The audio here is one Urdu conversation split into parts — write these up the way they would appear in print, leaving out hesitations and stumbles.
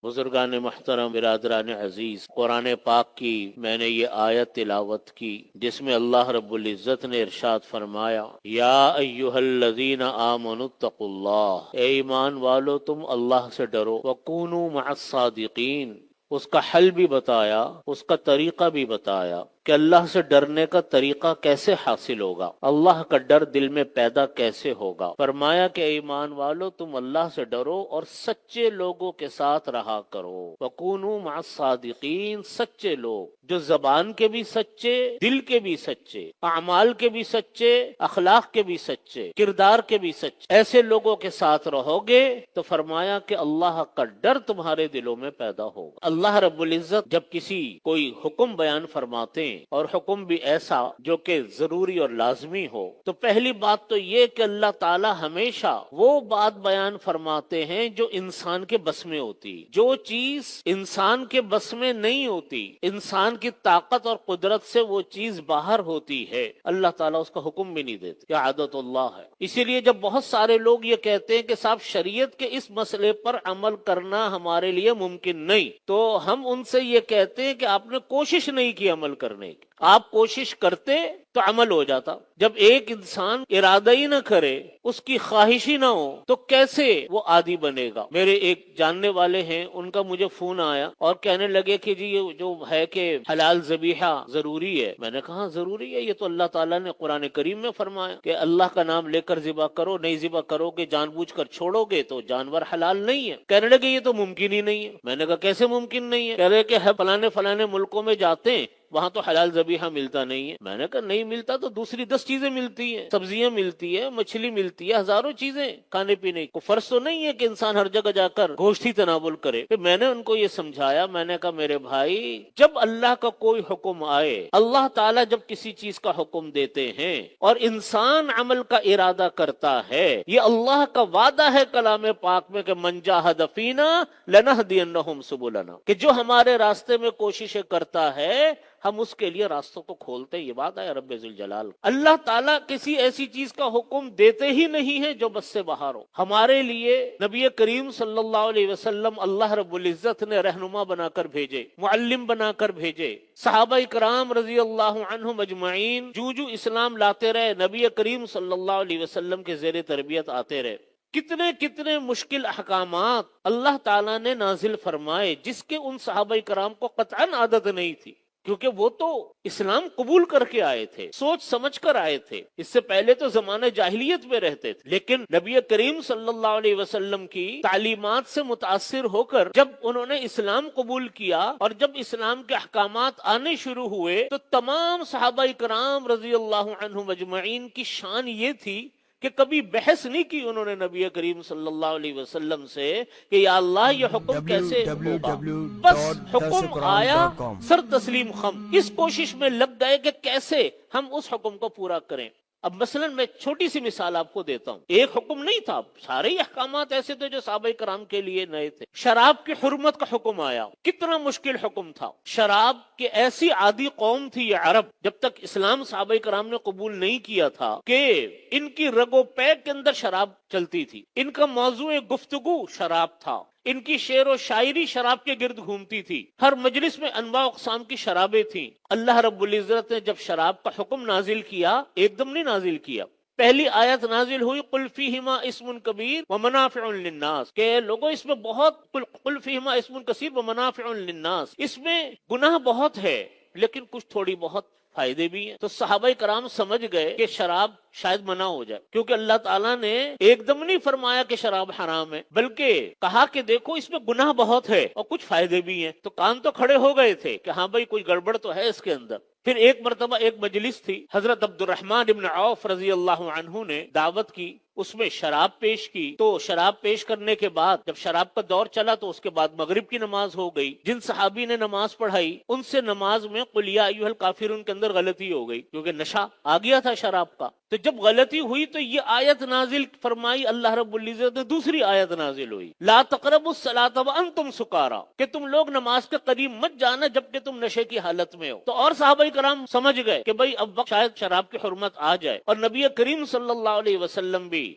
بزرگان محترم، برادران عزیز، قرآن پاک کی میں نے یہ آیت تلاوت کی جس میں اللہ رب العزت نے ارشاد فرمایا، یا ایہا الذین آمنوا اتقوا اللہ، اے ایمان والو تم اللہ سے ڈرو، وکونوا مع الصادقین، اس کا حل بھی بتایا، اس کا طریقہ بھی بتایا کہ اللہ سے ڈرنے کا طریقہ کیسے حاصل ہوگا، اللہ کا ڈر دل میں پیدا کیسے ہوگا۔ فرمایا کہ ایمان والو تم اللہ سے ڈرو اور سچے لوگوں کے ساتھ رہا کرو، وَكُونُوا مع الصادقین، سچے لوگ جو زبان کے بھی سچے، دل کے بھی سچے، اعمال کے بھی سچے، اخلاق کے بھی سچے، کردار کے بھی سچے، ایسے لوگوں کے ساتھ رہو گے تو فرمایا کہ اللہ کا ڈر تمہارے دلوں میں پیدا ہوگا۔ اللہ رب العزت جب کسی کوئی حکم بیان فرماتے ہیں اور حکم بھی ایسا جو کہ ضروری اور لازمی ہو، تو پہلی بات تو یہ کہ اللہ تعالی ہمیشہ وہ بات بیان فرماتے ہیں جو انسان کے بس میں ہوتی، جو چیز انسان کے بس میں نہیں ہوتی، انسان کی طاقت اور قدرت سے وہ چیز باہر ہوتی ہے، اللہ تعالیٰ اس کا حکم بھی نہیں دیتے، یہ عادت اللہ ہے۔ اسی لیے جب بہت سارے لوگ یہ کہتے ہیں کہ صاحب شریعت کے اس مسئلے پر عمل کرنا ہمارے لیے ممکن نہیں، تو ہم ان سے یہ کہتے ہیں کہ آپ نے کوشش نہیں کی عمل کرنے کی، آپ کوشش کرتے تو عمل ہو جاتا۔ جب ایک انسان ارادہ ہی نہ کرے، اس کی خواہش ہی نہ ہو، تو کیسے وہ عادی بنے گا؟ میرے ایک جاننے والے ہیں، ان کا مجھے فون آیا اور کہنے لگے کہ جی یہ جو ہے کہ حلال ذبیحہ ضروری ہے۔ میں نے کہا ضروری ہے، یہ تو اللہ تعالیٰ نے قرآن کریم میں فرمایا کہ اللہ کا نام لے کر ذبح کرو، نہیں ذبح کرو گے، جان بوجھ کر چھوڑو گے تو جانور حلال نہیں ہے۔ کہنے لگے یہ تو ممکن ہی نہیں ہے۔ میں نے کہا کیسے ممکن نہیں ہے؟ کہہ رہے کہ فلانے ملکوں میں جاتے ہیں، وہاں تو حلال ذبیحہ ملتا نہیں ہے۔ میں نے کہا نہیں ملتا تو دوسری 10 چیزیں ملتی ہیں، سبزیاں ملتی ہے، مچھلی ملتی ہے، ہزاروں چیزیں کھانے پینے کو، فرض تو نہیں ہے کہ انسان ہر جگہ جا کر گوشت ہی تناول کرے۔ پھر میں نے ان کو یہ سمجھایا، میں نے کہا میرے بھائی، جب اللہ کا کوئی حکم آئے، اللہ تعالیٰ جب کسی چیز کا حکم دیتے ہیں اور انسان عمل کا ارادہ کرتا ہے، یہ اللہ کا وعدہ ہے کلام پاک میں کہ من جاہد فینا لنہدینہم سبلنا، کہ جو ہمارے راستے میں کوششیں کرتا ہے ہم اس کے لیے راستوں کو کھولتے ہیں، یہ بات ہے رب ذوالجلال۔ اللہ تعالیٰ کسی ایسی چیز کا حکم دیتے ہی نہیں ہے جو بس سے باہر ہو۔ ہمارے لیے نبی کریم صلی اللہ علیہ وسلم اللہ رب العزت نے رہنما بنا کر بھیجے، معلم بنا کر بھیجے، صحابہ اکرام رضی اللہ عنہم اجمعین جو اسلام لاتے رہے، نبی کریم صلی اللہ علیہ وسلم کے زیر تربیت آتے رہے۔ کتنے مشکل احکامات اللہ تعالیٰ نے نازل فرمائے جس کے ان صحابہ کرام کو قطعاً عادت نہیں تھی، کیونکہ وہ تو اسلام قبول کر کے آئے تھے، سوچ سمجھ کر آئے تھے، اس سے پہلے تو زمانہ جاہلیت میں رہتے تھے، لیکن نبی کریم صلی اللہ علیہ وسلم کی تعلیمات سے متاثر ہو کر جب انہوں نے اسلام قبول کیا اور جب اسلام کے احکامات آنے شروع ہوئے تو تمام صحابہ کرام رضی اللہ عنہم اجمعین کی شان یہ تھی کہ کبھی بحث نہیں کی انہوں نے نبی کریم صلی اللہ علیہ وسلم سے کہ یا اللہ یہ حکم کیسے ہوگا، بس حکم آیا سر تسلیم خم، اس کوشش میں لگ گئے کہ کیسے ہم اس حکم کو پورا کریں۔ اب مثلا میں چھوٹی سی مثال آپ کو دیتا ہوں، ایک حکم نہیں تھا، سارے ہی احکامات ایسے تھے جو صحابہ کرام کے لیے نئے تھے۔ شراب کی حرمت کا حکم آیا، کتنا مشکل حکم تھا۔ شراب کی ایسی عادی قوم تھی یہ عرب، جب تک اسلام صحابہ کرام نے قبول نہیں کیا تھا کہ ان کی رگ و پیک کے اندر شراب چلتی تھی، ان کا موضوع گفتگو شراب تھا، ان کی شعر و شاعری شراب کے گرد گھومتی تھی، ہر مجلس میں انواع اقسام کی شرابیں تھیں۔ اللہ رب العزت نے جب شراب کا حکم نازل کیا، ایک دم نہیں نازل کیا، پہلی آیت نازل ہوئی قل فیہما اسم کبیر ومنافع للناس، کہ لوگوں اس میں بہت، قل فیہما اسم کثیر ومنافع للناس، اس میں گناہ بہت ہے لیکن کچھ تھوڑی بہت فائدے بھی ہیں۔ تو صحابہ کرام سمجھ گئے کہ شراب شاید منع ہو جائے، کیونکہ اللہ تعالیٰ نے ایک دم نہیں فرمایا کہ شراب حرام ہے، بلکہ کہا کہ دیکھو اس میں گناہ بہت ہے اور کچھ فائدے بھی ہیں۔ تو کان تو کھڑے ہو گئے تھے کہ ہاں بھائی کوئی گڑبڑ تو ہے اس کے اندر۔ پھر ایک مرتبہ ایک مجلس تھی، حضرت عبد الرحمن ابن عوف رضی اللہ عنہ نے دعوت کی، اس میں شراب پیش کی، تو شراب پیش کرنے کے بعد جب شراب کا دور چلا تو اس کے بعد مغرب کی نماز ہو گئی۔ جن صحابی نے نماز پڑھائی ان سے نماز میں قل یا ایھا الکافرون کے اندر غلطی ہو گئی، کیونکہ نشہ آ گیا تھا شراب کا۔ تو جب غلطی ہوئی تو یہ آیت نازل فرمائی، اللہ رب العزت نے دوسری آیت نازل ہوئی، لا تقربوا الصلاۃ وانتم سکارا، کہ تم لوگ نماز کے قریب مت جانا جبکہ تم نشے کی حالت میں ہو۔ تو اور صحابہ کرام سمجھ گئے کہ بھئی اب وقت شاید شراب کی حرمت آ جائے، اور نبی کریم صلی اللہ علیہ وسلم بھی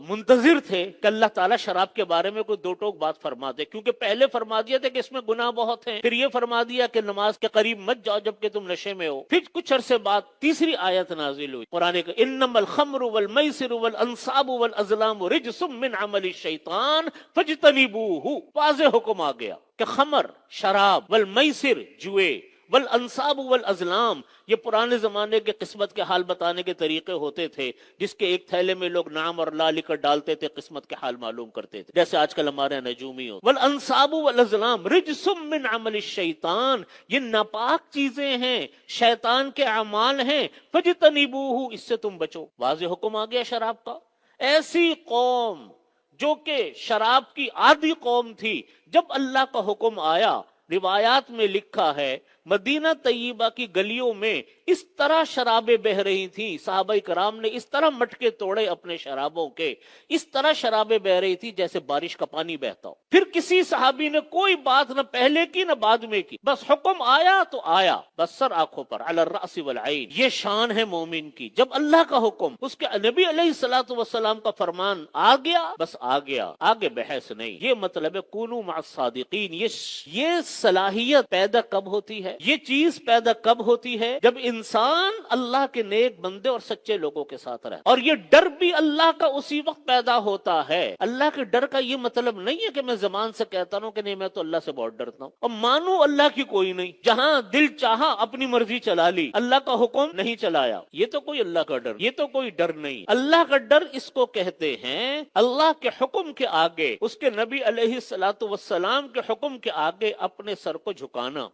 منتظر تھے کہ اللہ تعالیٰ شراب کے بارے میں کوئی دو ٹوک بات فرما دے، کیونکہ پہلے فرما دیا تھا کہ اس میں گناہ بہت ہیں، پھر یہ فرما دیا کہ نماز کے قریب مت جاؤ جبکہ تم نشے میں ہو، پھر کچھ عرصے بعد تیسری آیت نازل ہوئی قرآن کا، انما الخمر والمیسر والانصاب والازلام رجس من عمل الشیطان فاجتنبوہ، واضح حکم آ گیا کہ خمر، شراب، والمیسر، جوئے، والانصاب والازلام، یہ پرانے زمانے کے قسمت کے حال بتانے کے طریقے ہوتے تھے، جس کے ایک تھیلے میں لوگ نام اور لا لکھ کر ڈالتے تھے، قسمت کے حال معلوم کرتے تھے، جیسے آج کل ہمارے نجومی ہو۔ والانصاب والازلام رجس من عمل الشیطان، یہ ناپاک چیزیں ہیں، شیطان کے اعمال ہیں، فاجتنبوہ، اس سے تم بچو۔ واضح حکم آ گیا شراب کا۔ ایسی قوم جو کہ شراب کی عادی قوم تھی، جب اللہ کا حکم آیا، روایات میں لکھا ہے مدینہ طیبہ کی گلیوں میں اس طرح شرابیں بہ رہی تھیں، صحابہ کرام نے اس طرح مٹکے توڑے اپنے شرابوں کے، اس طرح شرابیں بہ رہی تھی جیسے بارش کا پانی بہتا ہو۔ پھر کسی صحابی نے کوئی بات نہ پہلے کی نہ بعد میں کی، بس حکم آیا تو آیا، بس سر آنکھوں پر، علی الرأس والعین۔ یہ شان ہے مومن کی، جب اللہ کا حکم، اس کے نبی علیہ الصلوۃ والسلام کا فرمان آ گیا، بس آ گیا، آگے بحث نہیں۔ یہ مطلب ہے کونوا مع الصادقین۔ یہ صلاحیت پیدا کب ہوتی ہے، یہ چیز پیدا کب ہوتی ہے، جب انسان اللہ کے نیک بندے اور سچے لوگوں کے ساتھ رہے۔ اور یہ ڈر بھی اللہ کا اسی وقت پیدا ہوتا ہے۔ اللہ کے ڈر کا یہ مطلب نہیں ہے کہ میں زبان سے کہتا ہوں کہ نہیں میں تو اللہ سے بہت ڈرتا ہوں، اور مانو اللہ کی کوئی نہیں، جہاں دل چاہا اپنی مرضی چلا لی، اللہ کا حکم نہیں چلایا، یہ تو کوئی اللہ کا ڈر، یہ تو کوئی ڈر نہیں۔ اللہ کا ڈر اس کو کہتے ہیں اللہ کے حکم کے آگے، اس کے نبی علیہ الصلوۃ والسلام کے حکم کے آگے اپنے سر کو جھکانا۔